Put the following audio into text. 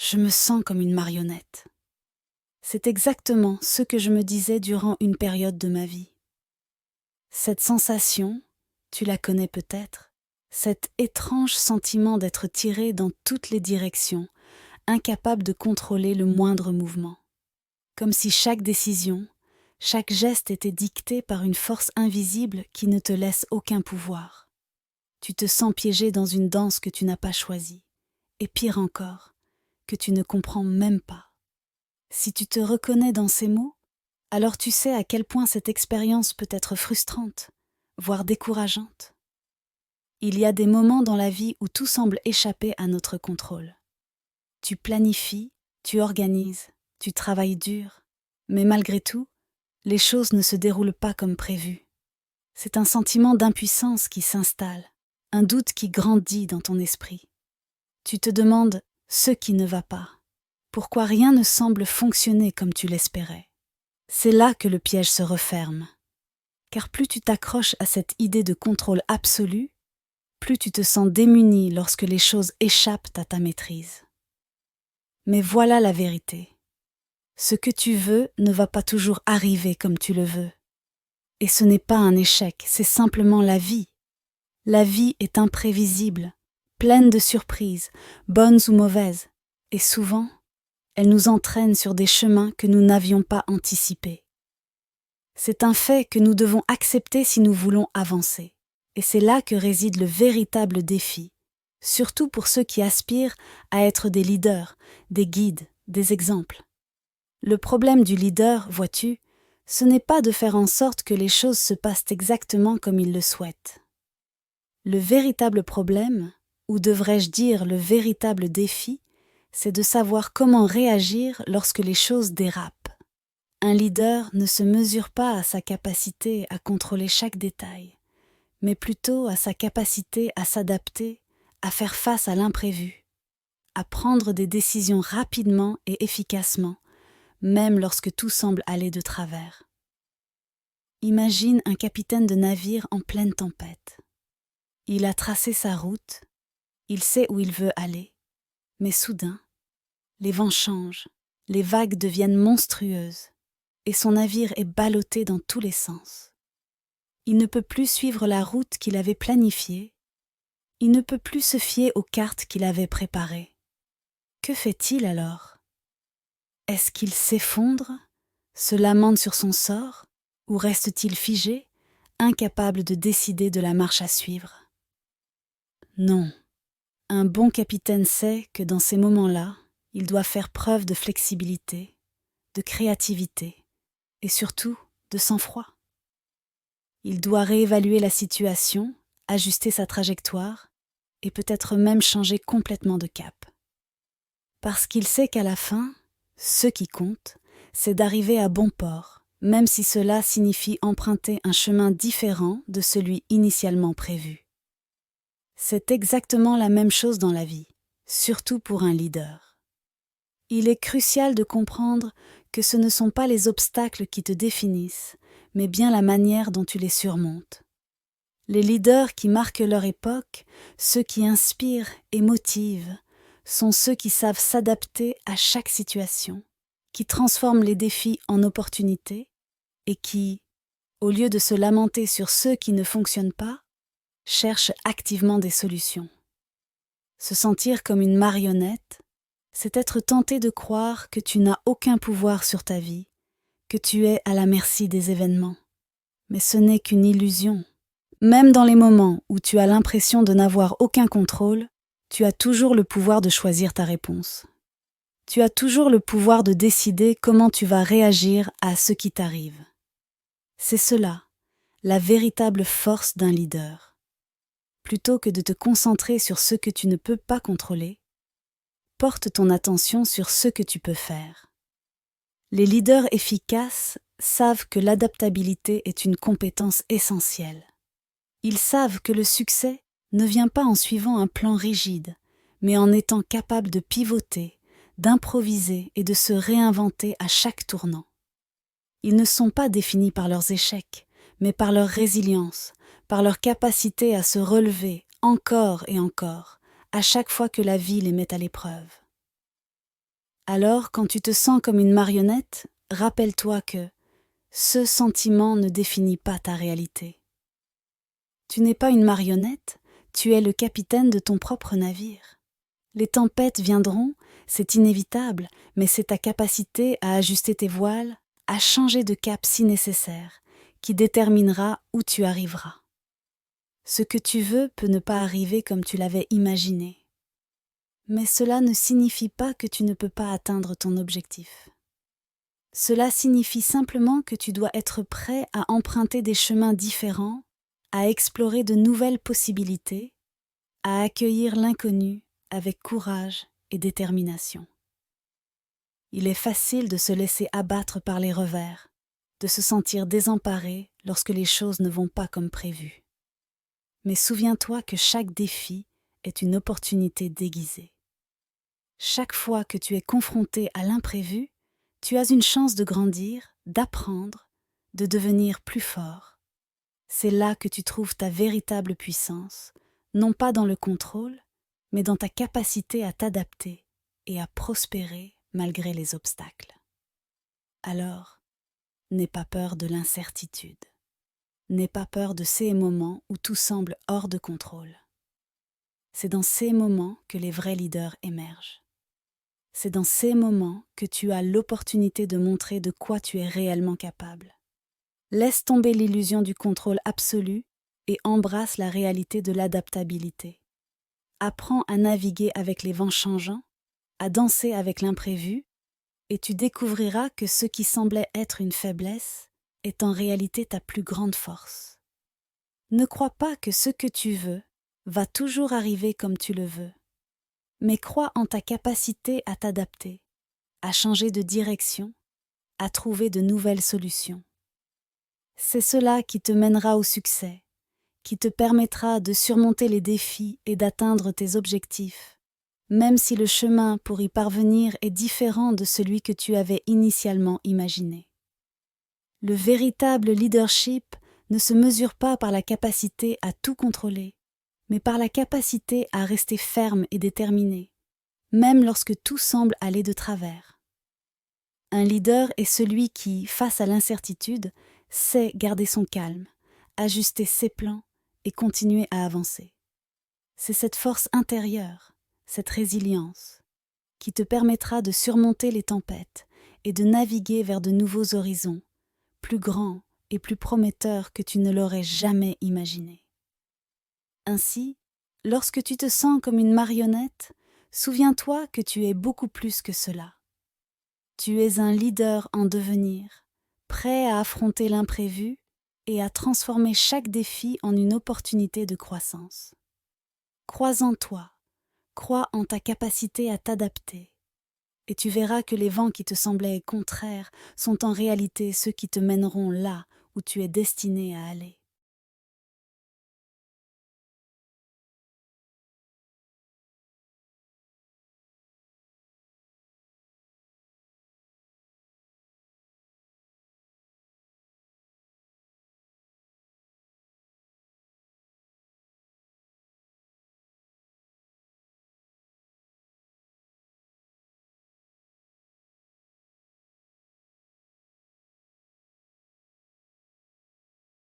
Je me sens comme une marionnette. C'est exactement ce que je me disais durant une période de ma vie. Cette sensation, tu la connais peut-être, cet étrange sentiment d'être tiré dans toutes les directions, incapable de contrôler le moindre mouvement. Comme si chaque décision, chaque geste était dicté par une force invisible qui ne te laisse aucun pouvoir. Tu te sens piégé dans une danse que tu n'as pas choisie, et pire encore, que tu ne comprends même pas. Si tu te reconnais dans ces mots, alors tu sais à quel point cette expérience peut être frustrante, voire décourageante. Il y a des moments dans la vie où tout semble échapper à notre contrôle. Tu planifies, tu organises, tu travailles dur, mais malgré tout, les choses ne se déroulent pas comme prévu. C'est un sentiment d'impuissance qui s'installe, un doute qui grandit dans ton esprit. Tu te demandes ce qui ne va pas, pourquoi rien ne semble fonctionner comme tu l'espérais. C'est là que le piège se referme, car plus tu t'accroches à cette idée de contrôle absolu, plus tu te sens démuni lorsque les choses échappent à ta maîtrise. Mais voilà la vérité. Ce que tu veux ne va pas toujours arriver comme tu le veux. Et ce n'est pas un échec, c'est simplement la vie. La vie est imprévisible, pleine de surprises, bonnes ou mauvaises, et souvent, elle nous entraîne sur des chemins que nous n'avions pas anticipés. C'est un fait que nous devons accepter si nous voulons avancer. Et c'est là que réside le véritable défi, surtout pour ceux qui aspirent à être des leaders, des guides, des exemples. Le problème du leader, vois-tu, ce n'est pas de faire en sorte que les choses se passent exactement comme il le souhaite. Le véritable problème, ou devrais-je dire le véritable défi, c'est de savoir comment réagir lorsque les choses dérapent. Un leader ne se mesure pas à sa capacité à contrôler chaque détail, mais plutôt à sa capacité à s'adapter, à faire face à l'imprévu, à prendre des décisions rapidement et efficacement, même lorsque tout semble aller de travers. Imagine un capitaine de navire en pleine tempête. Il a tracé sa route, il sait où il veut aller, mais soudain, les vents changent, les vagues deviennent monstrueuses, et son navire est ballotté dans tous les sens. Il ne peut plus suivre la route qu'il avait planifiée, il ne peut plus se fier aux cartes qu'il avait préparées. Que fait-il alors? Est-ce qu'il s'effondre, se lamente sur son sort, ou reste-t-il figé, incapable de décider de la marche à suivre? Non, un bon capitaine sait que dans ces moments-là, il doit faire preuve de flexibilité, de créativité et surtout de sang-froid. Il doit réévaluer la situation, ajuster sa trajectoire et peut-être même changer complètement de cap. Parce qu'il sait qu'à la fin, ce qui compte, c'est d'arriver à bon port, même si cela signifie emprunter un chemin différent de celui initialement prévu. C'est exactement la même chose dans la vie, surtout pour un leader. Il est crucial de comprendre que ce ne sont pas les obstacles qui te définissent, mais bien la manière dont tu les surmontes. Les leaders qui marquent leur époque, ceux qui inspirent et motivent, sont ceux qui savent s'adapter à chaque situation, qui transforment les défis en opportunités et qui, au lieu de se lamenter sur ceux qui ne fonctionnent pas, cherchent activement des solutions. Se sentir comme une marionnette, c'est être tenté de croire que tu n'as aucun pouvoir sur ta vie, que tu es à la merci des événements. Mais ce n'est qu'une illusion. Même dans les moments où tu as l'impression de n'avoir aucun contrôle, tu as toujours le pouvoir de choisir ta réponse. Tu as toujours le pouvoir de décider comment tu vas réagir à ce qui t'arrive. C'est cela, la véritable force d'un leader. Plutôt que de te concentrer sur ce que tu ne peux pas contrôler, porte ton attention sur ce que tu peux faire. Les leaders efficaces savent que l'adaptabilité est une compétence essentielle. Ils savent que le succès ne vient pas en suivant un plan rigide, mais en étant capable de pivoter, d'improviser et de se réinventer à chaque tournant. Ils ne sont pas définis par leurs échecs, mais par leur résilience, par leur capacité à se relever encore et encore, à chaque fois que la vie les met à l'épreuve. Alors, quand tu te sens comme une marionnette, rappelle-toi que ce sentiment ne définit pas ta réalité. Tu n'es pas une marionnette, tu es le capitaine de ton propre navire. Les tempêtes viendront, c'est inévitable, mais c'est ta capacité à ajuster tes voiles, à changer de cap si nécessaire, qui déterminera où tu arriveras. Ce que tu veux peut ne pas arriver comme tu l'avais imaginé. Mais cela ne signifie pas que tu ne peux pas atteindre ton objectif. Cela signifie simplement que tu dois être prêt à emprunter des chemins différents, à explorer de nouvelles possibilités, à accueillir l'inconnu avec courage et détermination. Il est facile de se laisser abattre par les revers, de se sentir désemparé lorsque les choses ne vont pas comme prévu. Mais souviens-toi que chaque défi est une opportunité déguisée. Chaque fois que tu es confronté à l'imprévu, tu as une chance de grandir, d'apprendre, de devenir plus fort. C'est là que tu trouves ta véritable puissance, non pas dans le contrôle, mais dans ta capacité à t'adapter et à prospérer malgré les obstacles. Alors, n'aie pas peur de l'incertitude. N'aie pas peur de ces moments où tout semble hors de contrôle. C'est dans ces moments que les vrais leaders émergent. C'est dans ces moments que tu as l'opportunité de montrer de quoi tu es réellement capable. Laisse tomber l'illusion du contrôle absolu et embrasse la réalité de l'adaptabilité. Apprends à naviguer avec les vents changeants, à danser avec l'imprévu, et tu découvriras que ce qui semblait être une faiblesse est en réalité ta plus grande force. Ne crois pas que ce que tu veux va toujours arriver comme tu le veux, mais crois en ta capacité à t'adapter, à changer de direction, à trouver de nouvelles solutions. C'est cela qui te mènera au succès, qui te permettra de surmonter les défis et d'atteindre tes objectifs, même si le chemin pour y parvenir est différent de celui que tu avais initialement imaginé. Le véritable leadership ne se mesure pas par la capacité à tout contrôler, mais par la capacité à rester ferme et déterminé, même lorsque tout semble aller de travers. Un leader est celui qui, face à l'incertitude, sait garder son calme, ajuster ses plans et continuer à avancer. C'est cette force intérieure, cette résilience, qui te permettra de surmonter les tempêtes et de naviguer vers de nouveaux horizons, plus grands et plus prometteurs que tu ne l'aurais jamais imaginé. Ainsi, lorsque tu te sens comme une marionnette, souviens-toi que tu es beaucoup plus que cela. Tu es un leader en devenir, prêt à affronter l'imprévu et à transformer chaque défi en une opportunité de croissance. Crois en toi, crois en ta capacité à t'adapter, et tu verras que les vents qui te semblaient contraires sont en réalité ceux qui te mèneront là où tu es destiné à aller.